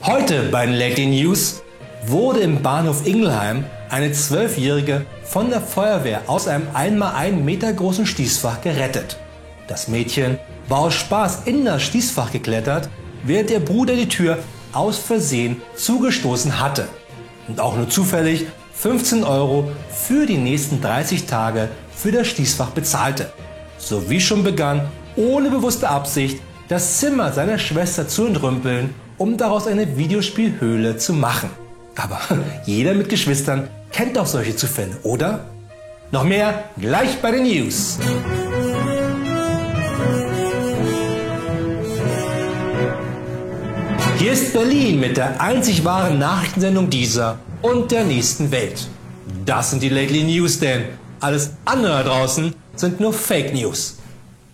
Heute bei den Lately News wurde im Bahnhof Ingelheim eine 12-Jährige von der Feuerwehr aus einem 1x1 Meter großen Schließfach gerettet. Das Mädchen war aus Spaß in das Schließfach geklettert, während ihr Bruder die Tür aus Versehen zugestoßen hatte und auch nur zufällig 15 € für die nächsten 30 Tage für das Schließfach bezahlte, sowie schon begann, ohne bewusste Absicht das Zimmer seiner Schwester zu entrümpeln, um daraus eine Videospielhöhle zu machen. Aber jeder mit Geschwistern kennt doch solche Zufälle, oder? Noch mehr gleich bei den News. Hier ist Berlin mit der einzig wahren Nachrichtensendung dieser und der nächsten Welt. Das sind die Lately News, denn alles andere da draußen sind nur Fake News.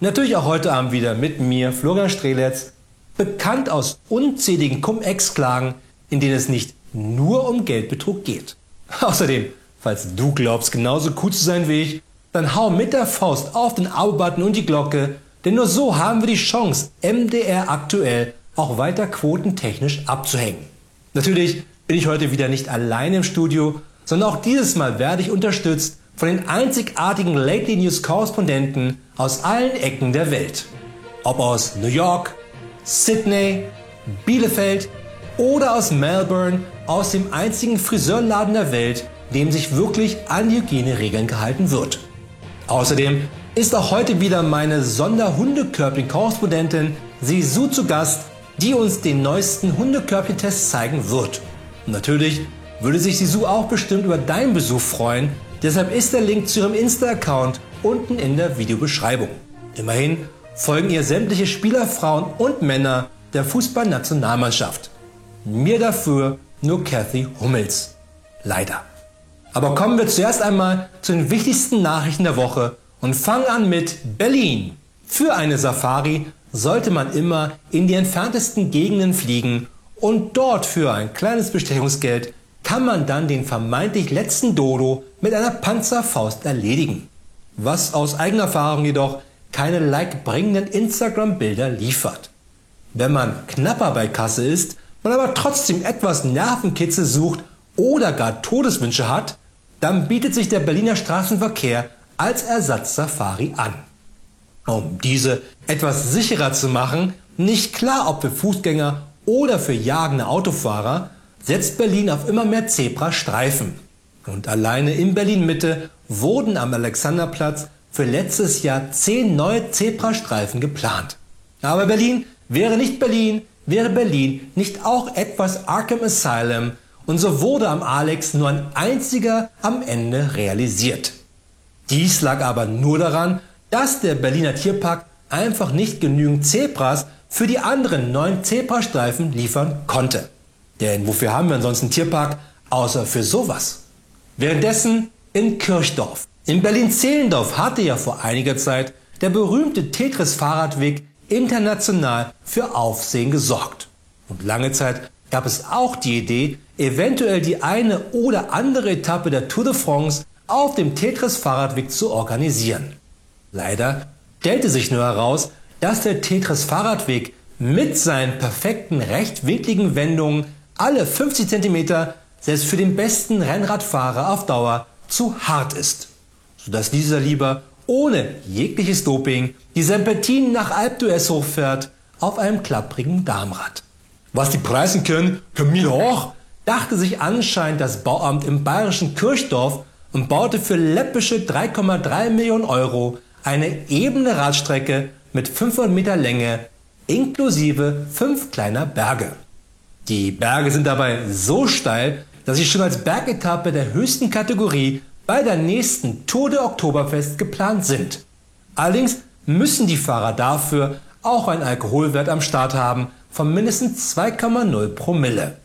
Natürlich auch heute Abend wieder mit mir, Florian Streletz, bekannt aus unzähligen Cum-Ex-Klagen, in denen es nicht nur um Geldbetrug geht. Außerdem, falls du glaubst, genauso cool zu sein wie ich, dann hau mit der Faust auf den Abo-Button und die Glocke, denn nur so haben wir die Chance, MDR aktuell auch weiter quotentechnisch abzuhängen. Natürlich bin ich heute wieder nicht allein im Studio, sondern auch dieses Mal werde ich unterstützt von den einzigartigen Lately News Korrespondenten aus allen Ecken der Welt. Ob aus New York, Sydney, Bielefeld oder aus Melbourne, aus dem einzigen Friseurladen der Welt, dem sich wirklich an die Hygieneregeln gehalten wird. Außerdem ist auch heute wieder meine Sonderhundekörbchen-Korrespondentin Sisu zu Gast, die uns den neuesten Hundekörbchen-Test zeigen wird. Und natürlich würde sich Sisu auch bestimmt über deinen Besuch freuen, deshalb ist der Link zu ihrem Insta-Account unten in der Videobeschreibung. Immerhin folgen ihr sämtliche Spieler, Frauen und Männer der Fußballnationalmannschaft. Mir dafür nur Kathy Hummels. Leider. Aber kommen wir zuerst einmal zu den wichtigsten Nachrichten der Woche und fangen an mit Berlin. Für eine Safari sollte man immer in die entferntesten Gegenden fliegen und dort für ein kleines Bestechungsgeld kann man dann den vermeintlich letzten Dodo mit einer Panzerfaust erledigen. Was aus eigener Erfahrung jedoch keine like-bringenden Instagram-Bilder liefert. Wenn man knapper bei Kasse ist, man aber trotzdem etwas Nervenkitzel sucht oder gar Todeswünsche hat, dann bietet sich der Berliner Straßenverkehr als Ersatz-Safari an. Um diese etwas sicherer zu machen, nicht klar ob für Fußgänger oder für jagende Autofahrer, setzt Berlin auf immer mehr Zebrastreifen. Und alleine in Berlin-Mitte wurden am Alexanderplatz für letztes Jahr 10 neue Zebrastreifen geplant. Aber Berlin wäre Berlin nicht auch etwas Arkham Asylum und so wurde am Alex nur ein einziger am Ende realisiert. Dies lag aber nur daran, dass der Berliner Tierpark einfach nicht genügend Zebras für die anderen 9 Zebrastreifen liefern konnte. Denn wofür haben wir ansonsten einen Tierpark, außer für sowas? Währenddessen in Kirchdorf. In Berlin-Zehlendorf hatte ja vor einiger Zeit der berühmte Tetris-Fahrradweg international für Aufsehen gesorgt. Und lange Zeit gab es auch die Idee, eventuell die eine oder andere Etappe der Tour de France auf dem Tetris-Fahrradweg zu organisieren. Leider stellte sich nur heraus, dass der Tetris-Fahrradweg mit seinen perfekten rechtwinkligen Wendungen alle 50 cm selbst für den besten Rennradfahrer auf Dauer zu hart ist, sodass dieser lieber ohne jegliches Doping die Serpentinen nach Alpe d'Huez hochfährt auf einem klapprigen Darmrad. Was die preisen können wir doch auch, dachte sich anscheinend das Bauamt im bayerischen Kirchdorf und baute für läppische 3,3 Millionen € eine ebene Radstrecke mit 500 Meter Länge inklusive 5 kleiner Berge. Die Berge sind dabei so steil, dass sie schon als Bergetappe der höchsten Kategorie bei der nächsten Tour de Oktoberfest geplant sind. Allerdings müssen die Fahrer dafür auch einen Alkoholwert am Start haben von mindestens 2,0 Promille.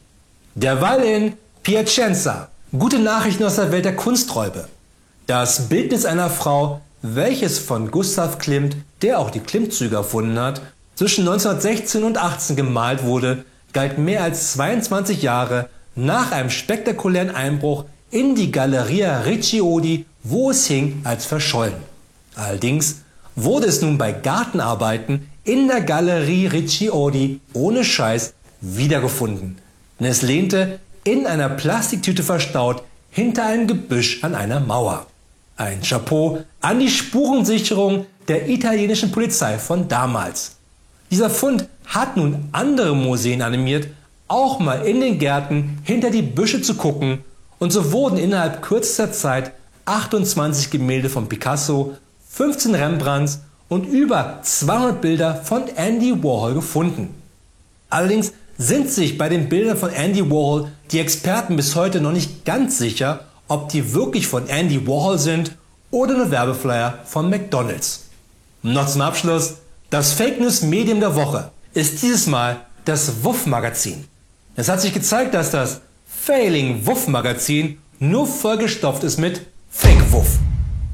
Derweil in Piacenza. Gute Nachrichten aus der Welt der Kunsträuber. Das Bildnis einer Frau, welches von Gustav Klimt, der auch die Klimt-Züge erfunden hat, zwischen 1916 und 18 gemalt wurde, galt mehr als 22 Jahre nach einem spektakulären Einbruch in die Galleria Riccioli, wo es hing, als verschollen. Allerdings wurde es nun bei Gartenarbeiten in der Galerie Riccioli ohne Scheiß wiedergefunden. denn es lehnte, in einer Plastiktüte verstaut, hinter einem Gebüsch an einer Mauer. Ein Chapeau an die Spurensicherung der italienischen Polizei von damals. Dieser Fund hat nun andere Museen animiert, auch mal in den Gärten hinter die Büsche zu gucken, und so wurden innerhalb kürzester Zeit 28 Gemälde von Picasso, 15 Rembrandts und über 200 Bilder von Andy Warhol gefunden. Allerdings sind sich bei den Bildern von Andy Warhol die Experten bis heute noch nicht ganz sicher, ob die wirklich von Andy Warhol sind oder nur Werbeflyer von McDonald's. Noch zum Abschluss, das Fake News Medium der Woche ist dieses Mal das Wuff-Magazin. Es hat sich gezeigt, dass das Failing Wuff-Magazin nur vollgestopft ist mit Fake-Wuff.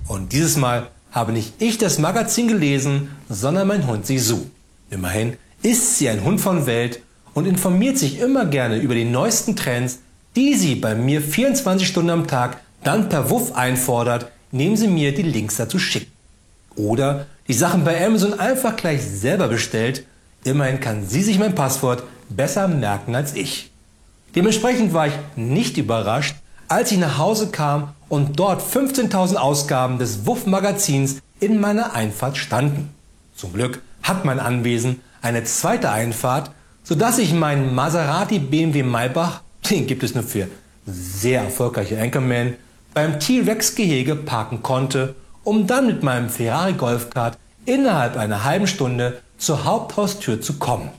Und dieses Mal habe nicht ich das Magazin gelesen, sondern mein Hund Sisu. Immerhin ist sie ein Hund von Welt und informiert sich immer gerne über die neuesten Trends, die sie bei mir 24 Stunden am Tag dann per Wuff einfordert, indem sie mir die Links dazu schickt. Oder die Sachen bei Amazon einfach gleich selber bestellt. Immerhin kann sie sich mein Passwort besser merken als ich. Dementsprechend war ich nicht überrascht, als ich nach Hause kam und dort 15.000 Ausgaben des Wuff-Magazins in meiner Einfahrt standen. Zum Glück hat mein Anwesen eine zweite Einfahrt, sodass ich meinen Maserati BMW Maybach, den gibt es nur für sehr erfolgreiche Anchorman, beim T-Rex-Gehege parken konnte, um dann mit meinem Ferrari Golfkart innerhalb einer halben Stunde zur Haupthaustür zu kommen.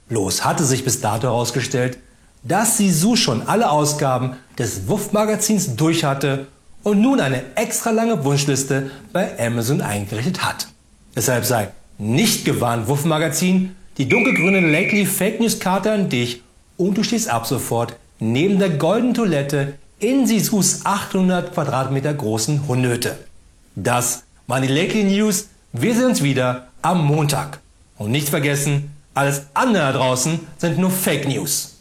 Bloß hatte sich bis dato herausgestellt, dass Sisu schon alle Ausgaben des Wuff-Magazins durch hatte und nun eine extra lange Wunschliste bei Amazon eingerichtet hat. Deshalb sei nicht gewarnt, Wuff-Magazin, die dunkelgrüne Lately Fake News Karte an dich und du stehst ab sofort neben der goldenen Toilette in Sisus 800 Quadratmeter großen Hundehütte. Das waren die Lately News. Wir sehen uns wieder am Montag. Und nicht vergessen, alles andere da draußen sind nur Fake News.